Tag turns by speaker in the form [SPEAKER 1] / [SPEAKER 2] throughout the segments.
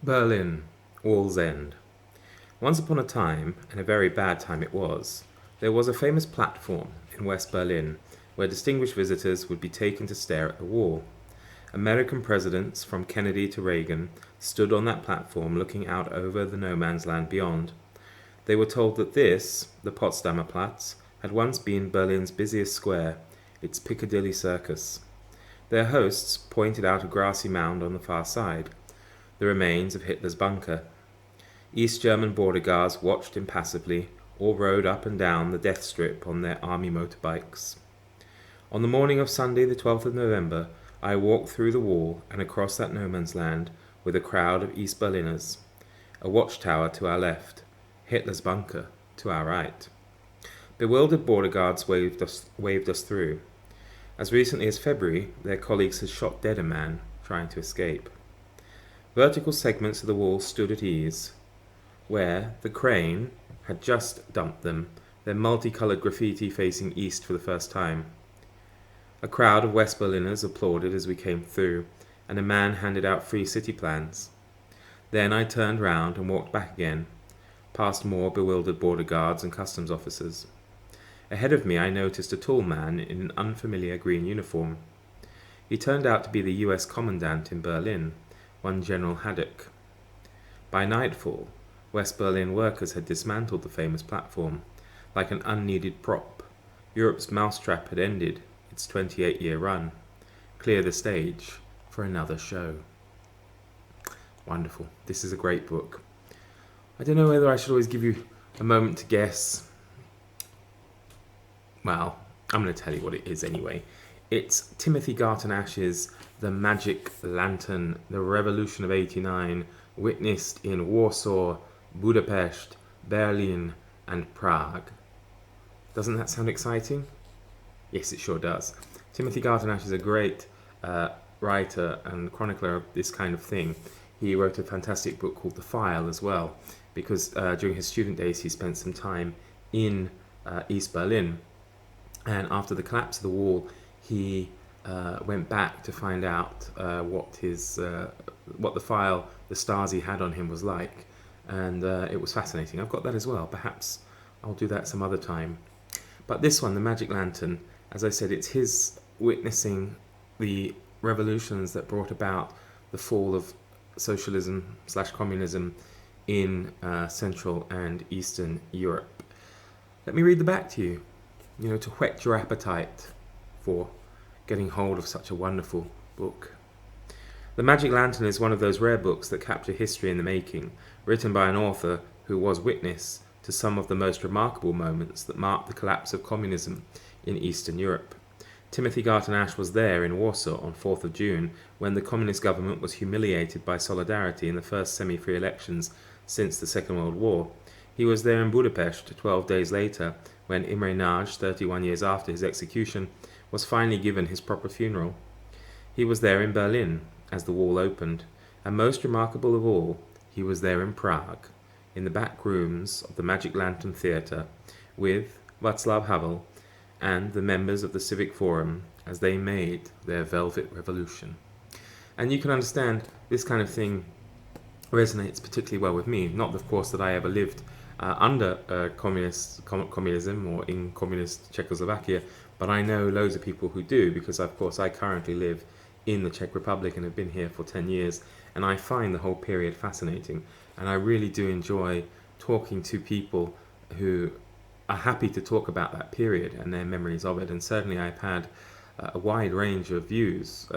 [SPEAKER 1] Berlin, Wall's End. Once upon a time, and a very bad time it was, there was a famous platform in West Berlin where distinguished visitors would be taken to stare at the wall. American presidents, from Kennedy to Reagan, stood on that platform looking out over the no man's land beyond. They were told that this, the Potsdamer Platz, had once been Berlin's busiest square, its Piccadilly Circus. Their hosts pointed out a grassy mound on the far side, the remains of Hitler's bunker. East German border guards watched impassively or rode up and down the death strip on their army motorbikes. On the morning of Sunday, the 12th of November, I walked through the wall and across that no man's land with a crowd of East Berliners. A watchtower to our left, Hitler's bunker to our right. Bewildered border guards waved us through. As recently as February, their colleagues had shot dead a man trying to escape. Vertical segments of the wall stood at ease, where the crane had just dumped them, their multicoloured graffiti facing east for the first time. A crowd of West Berliners applauded as we came through, and a man handed out free city plans. Then I turned round and walked back again, past more bewildered border guards and customs officers. Ahead of me I noticed a tall man in an unfamiliar green uniform. He turned out to be the US commandant in Berlin, one General Haddock. By nightfall, West Berlin workers had dismantled the famous platform. Like an unneeded prop, Europe's mousetrap had ended its 28-year run. Clear the stage for another show. Wonderful. This is a great book. I don't know whether I should always give you a moment to guess. Well, I'm going to tell you what it is anyway. It's Timothy Garton Ash's The Magic Lantern, the Revolution of '89, witnessed in Warsaw, Budapest, Berlin, and Prague. Doesn't that sound exciting? Yes, it sure does. Timothy Garton Ash is a great writer and chronicler of this kind of thing. He wrote a fantastic book called The File as well, because during his student days he spent some time in East Berlin. And after the collapse of the wall, he went back to find out what the file the Stasi had on him was like. And it was fascinating. I've got that as well. Perhaps I'll do that some other time. But this one, The Magic Lantern, as I said, it's his witnessing the revolutions that brought about the fall of socialism/communism in Central and Eastern Europe. Let me read the back to you, to whet your appetite for getting hold of such a wonderful book. The Magic Lantern is one of those rare books that capture history in the making, written by an author who was witness to some of the most remarkable moments that marked the collapse of communism in Eastern Europe. Timothy Garton Ash was there in Warsaw on 4th of June when the communist government was humiliated by Solidarity in the first semi-free elections since the Second World War. He was there in Budapest 12 days later when Imre Nagy, 31 years after his execution, was finally given his proper funeral. He was there in Berlin as the wall opened, and most remarkable of all, he was there in Prague, in the back rooms of the Magic Lantern Theatre, with Václav Havel and the members of the Civic Forum as they made their Velvet Revolution. And you can understand this kind of thing resonates particularly well with me. Not, of course, that I ever lived under communism or in communist Czechoslovakia, but I know loads of people who do, because, of course, I currently live in the Czech Republic and have been here for 10 years, and I find the whole period fascinating, and I really do enjoy talking to people who are happy to talk about that period and their memories of it. And certainly I've had a wide range of views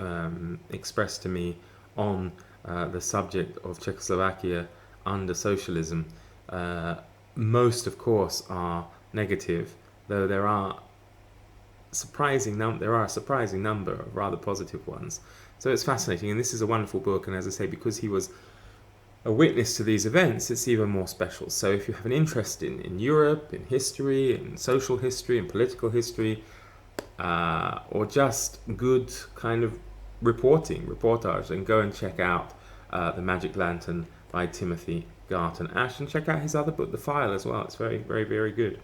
[SPEAKER 1] expressed to me on the subject of Czechoslovakia under socialism. Most, of course, are negative, though there are a surprising number of rather positive ones. So it's fascinating, and this is a wonderful book, and as I say, because he was a witness to these events, it's even more special. So if you have an interest in Europe, in history, in social history, in political history, or just good kind of reportage, then go and check out The Magic Lantern by Timothy Garton Ash, and check out his other book, The File, as well. It's very, very, very good.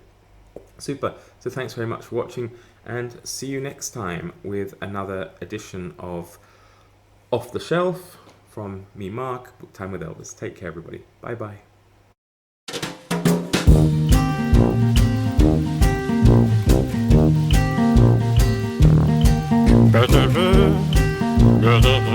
[SPEAKER 1] Super. So thanks very much for watching, and see you next time with another edition of Off the Shelf from me, Mark, Book Time with Elvis. Take care, everybody. Bye-bye.